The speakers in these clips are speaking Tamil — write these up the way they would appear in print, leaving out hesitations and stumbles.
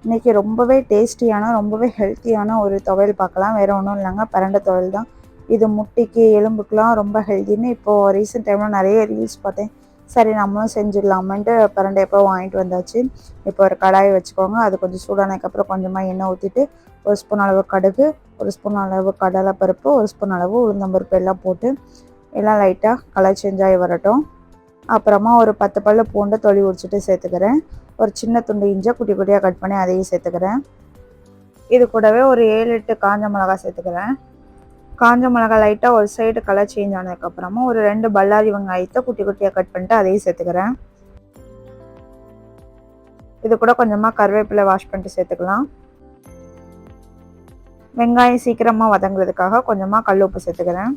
இன்றைக்கி ரொம்பவே டேஸ்டியான ரொம்பவே ஹெல்த்தியான ஒரு துவையல் பார்க்கலாம். வேறு ஒன்றும் இல்லைங்க, பிரண்டை துவையல் தான். இது முட்டிக்கு எலும்புக்கெலாம் ரொம்ப ஹெல்த்தின்னு இப்போது ரீசெண்ட் டைமில் நிறைய ரீல்ஸ் பார்த்தேன். சரி நம்மளும் செஞ்சிடலாமன்ட்டு பிரண்டை எப்போ வாங்கிட்டு வந்தாச்சு. இப்போ ஒரு கடாயை வச்சுக்கோங்க. அது கொஞ்சம் சூடானதுக்கப்புறம் கொஞ்சமாக எண்ணெய் ஊற்றிட்டு 1 ஸ்பூன் அளவு கடுகு, 1 ஸ்பூன் அளவு கடலைப்பருப்பு, 1 ஸ்பூன் அளவு உளுந்தம்பருப்பு எல்லாம் போட்டு எல்லாம் லைட்டாக கலர் சேஞ்ச் ஆகி வரட்டும். அப்புறமா ஒரு 10 பல்லு பூண்டை தொலி உரிச்சிட்டு சேர்த்துக்கிறேன். ஒரு சின்ன துண்டு இஞ்சி குட்டி குட்டியாக கட் பண்ணி அதையும் சேர்த்துக்கிறேன். இது கூடவே ஒரு 7-8 காஞ்ச மிளகா சேர்த்துக்கிறேன். காஞ்ச மிளகா லைட்டாக ஒரு சைடு கலர் சேஞ்ச் ஆனதுக்கப்புறமா ஒரு 2 பல்லாரி வெங்காயத்தை குட்டி குட்டியாக கட் பண்ணிட்டு அதையும் சேர்த்துக்கிறேன். இது கூட கொஞ்சமாக கருவேப்பிலை வாஷ் பண்ணிட்டு சேர்த்துக்கலாம். வெங்காயம் சீக்கிரமாக வதங்குறதுக்காக கொஞ்சமாக கல் உப்பு சேர்த்துக்கிறேன்.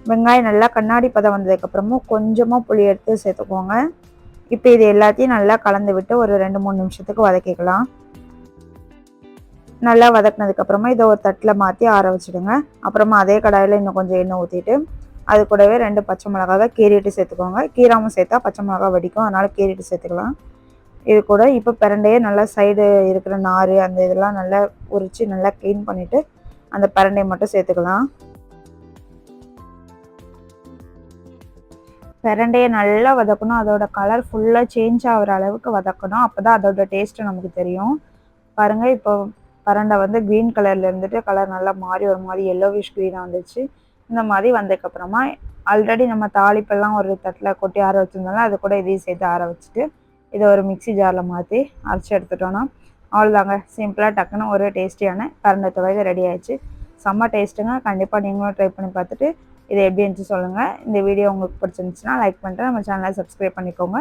வெங்காயம் நல்லா கண்ணாடி பதம் வந்ததுக்கப்புறமும் கொஞ்சமாக புளி எடுத்து சேர்த்துக்கோங்க. இப்போ இது எல்லாத்தையும் நல்லா கலந்து விட்டு ஒரு 2-3 நிமிஷத்துக்கு வதக்கிக்கலாம். நல்லா வதக்கினதுக்கப்புறமா இதை ஒரு தட்டில் மாற்றி ஆற வச்சுடுங்க. அப்புறமா அதே கடாயில் இன்னும் கொஞ்சம் எண்ணெய் ஊற்றிட்டு அது கூடவே 2 பச்சை மிளகாவை கீறிட்டு சேர்த்துக்கோங்க. கீராமல் சேர்த்தா பச்சை மிளகா வடிக்கும், அதனால் கீறிட்டு சேர்த்துக்கலாம். இது கூட இப்போ பிரண்டையே நல்லா சைடு இருக்கிற நார் அந்த இதெல்லாம் நல்லா உரித்து நல்லா க்ளீன் பண்ணிவிட்டு அந்த பிரண்டையை மட்டும் சேர்த்துக்கலாம். பிரண்டையை நல்லா வதக்கணும். அதோட கலர் ஃபுல்லாக சேஞ்ச் ஆகிற அளவுக்கு வதக்கணும். அப்போ தான் அதோட டேஸ்ட்டு நமக்கு தெரியும். பாருங்கள், இப்போ பிரண்டை வந்து க்ரீன் கலரில் இருந்துட்டு கலர் நல்லா மாறி ஒரு மாதிரி எல்லோவிஷ் க்ரீனாக வந்துச்சு. இந்த மாதிரி வந்ததுக்கப்புறமா ஆல்ரெடி நம்ம தாளிப்பெல்லாம் ஒரு தட்டில் கொட்டி ஆற வச்சுருந்தோம்னா அது கூட இதையும் சேர்த்து ஆற வச்சுட்டு இதை ஒரு மிக்சி ஜாரில் மாற்றி அரைச்சி எடுத்துட்டோன்னா அவ்வளோதாங்க. சிம்பிளாக டக்குன்னு ஒரு டேஸ்டியான பிரண்டை துவையல் ரெடி ஆயிடுச்சு. செம்ம டேஸ்ட்டுங்க. கண்டிப்பாக நீங்களும் ட்ரை பண்ணி பார்த்துட்டு இதை எப்படி இருந்துச்சு சொல்லுங்கள். இந்த வீடியோ உங்களுக்கு பிடிச்சிருந்துச்சுன்னா லைக் பண்ணிட்டு நம்ம சேனலை சப்ஸ்கிரைப் பண்ணிக்கோங்க.